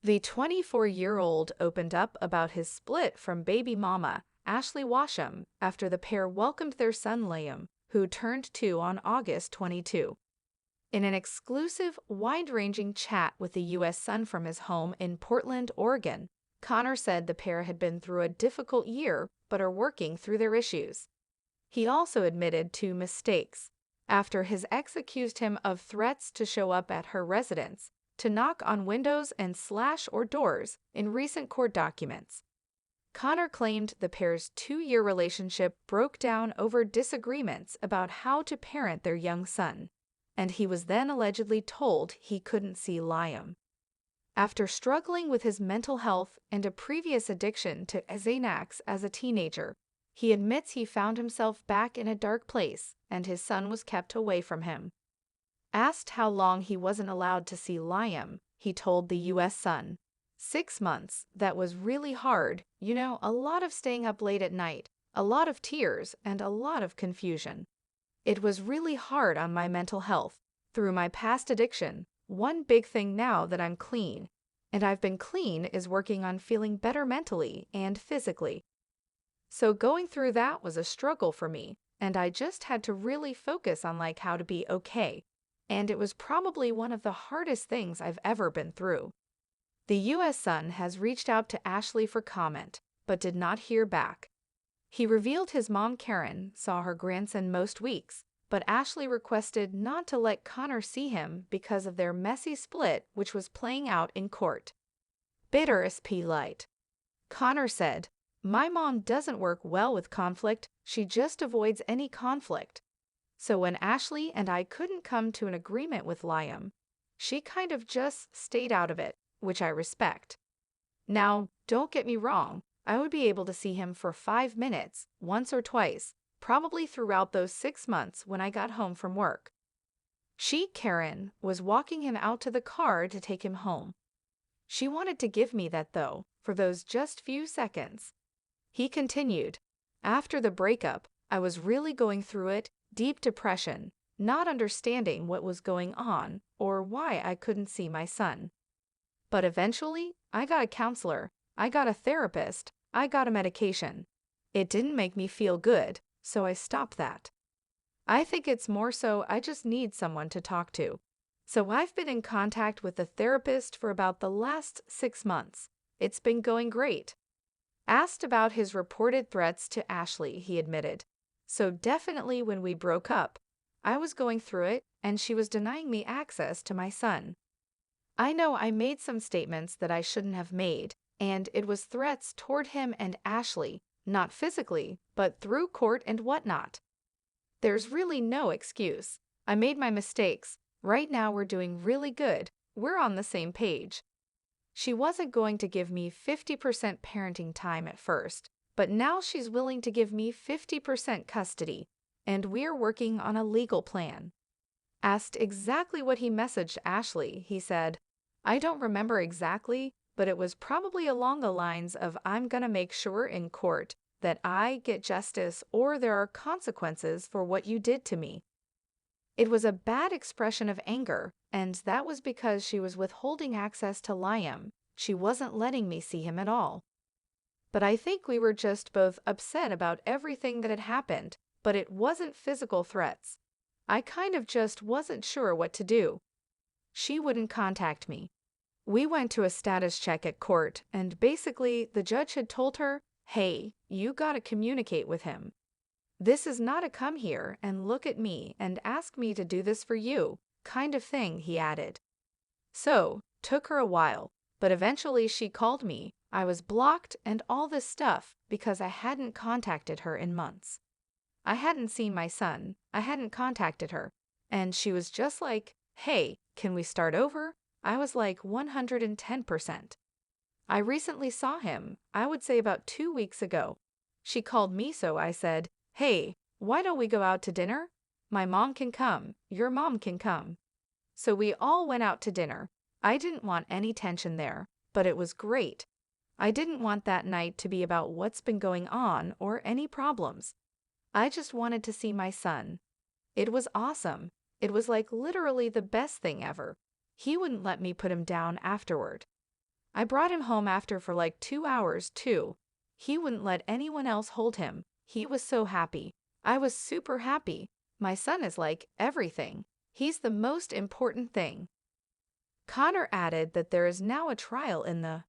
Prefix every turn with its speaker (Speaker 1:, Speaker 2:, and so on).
Speaker 1: The 24-year-old opened up about his split from baby mama, Ashley Washam, after the pair welcomed their son Liam, who turned 2 on August 22. In an exclusive, wide-ranging chat with the U.S. Sun from his home in Portland, Oregon, Connor said the pair had been through a difficult year but are working through their issues. He also admitted to mistakes after his ex accused him of threats to show up at her residence, to knock on windows and slash or doors in recent court documents. Connor claimed the pair's 2-year relationship broke down over disagreements about how to parent their young son, and he was then allegedly told he couldn't see Liam. After struggling with his mental health and a previous addiction to Xanax as a teenager, he admits he found himself back in a dark place and his son was kept away from him. Asked how long he wasn't allowed to see Liam, he told the U.S. Sun, 6 months, that was really hard, a lot of staying up late at night, a lot of tears, and a lot of confusion. It was really hard on my mental health, through my past addiction. One big thing now that I'm clean, and I've been clean, is working on feeling better mentally and physically. So going through that was a struggle for me, and I just had to really focus on how to be okay. And it was probably one of the hardest things I've ever been through. The U.S. Sun has reached out to Ashley for comment, but did not hear back. He revealed his mom Karyn saw her grandson most weeks, but Ashley requested not to let Connor see him because of their messy split, which was playing out in court. Bitter SP Light. Connor said, "My mom doesn't work well with conflict, she just avoids any conflict. So when Ashley and I couldn't come to an agreement with Liam, she kind of just stayed out of it, which I respect. Now, don't get me wrong, I would be able to see him for 5 minutes, once or twice, probably throughout those 6 months when I got home from work." She, Karyn, was walking him out to the car to take him home. She wanted to give me that though, for those just few seconds. He continued, "After the breakup, I was really going through it, deep depression, not understanding what was going on or why I couldn't see my son. But eventually, I got a counselor, I got a therapist, I got a medication. It didn't make me feel good, so I stopped that. I think it's more so I just need someone to talk to. So I've been in contact with a therapist for about the last 6 months. It's been going great." Asked about his reported threats to Ashley, he admitted, "So definitely when we broke up, I was going through it and she was denying me access to my son. I know I made some statements that I shouldn't have made, and it was threats toward him and Ashley, not physically, but through court and whatnot. There's really no excuse. I made my mistakes. Right now we're doing really good. We're on the same page." She wasn't going to give me 50% parenting time at first, but now she's willing to give me 50% custody, and we're working on a legal plan. Asked exactly what he messaged Ashley, he said, "I don't remember exactly, but it was probably along the lines of I'm gonna make sure in court that I get justice or there are consequences for what you did to me." It was a bad expression of anger, and that was because she was withholding access to Liam. She wasn't letting me see him at all. But I think we were just both upset about everything that had happened, but it wasn't physical threats. I kind of just wasn't sure what to do. She wouldn't contact me. We went to a status check at court, and basically the judge had told her, "Hey, you gotta communicate with him. This is not a come here and look at me and ask me to do this for you kind of thing," he added. So, took her a while, but eventually she called me. I was blocked and all this stuff because I hadn't contacted her in months. I hadn't seen my son, I hadn't contacted her, and she was just like, "Hey, can we start over?" I was like 110%. I recently saw him, I would say about 2 weeks ago. She called me, so I said, "Hey, why don't we go out to dinner? My mom can come, your mom can come." So we all went out to dinner. I didn't want any tension there, but it was great. I didn't want that night to be about what's been going on or any problems. I just wanted to see my son. It was awesome. It was like literally the best thing ever. He wouldn't let me put him down afterward. I brought him home after for like 2 hours, too. He wouldn't let anyone else hold him. He was so happy. I was super happy. My son is like everything. He's the most important thing." Connor added that there is now a trial in the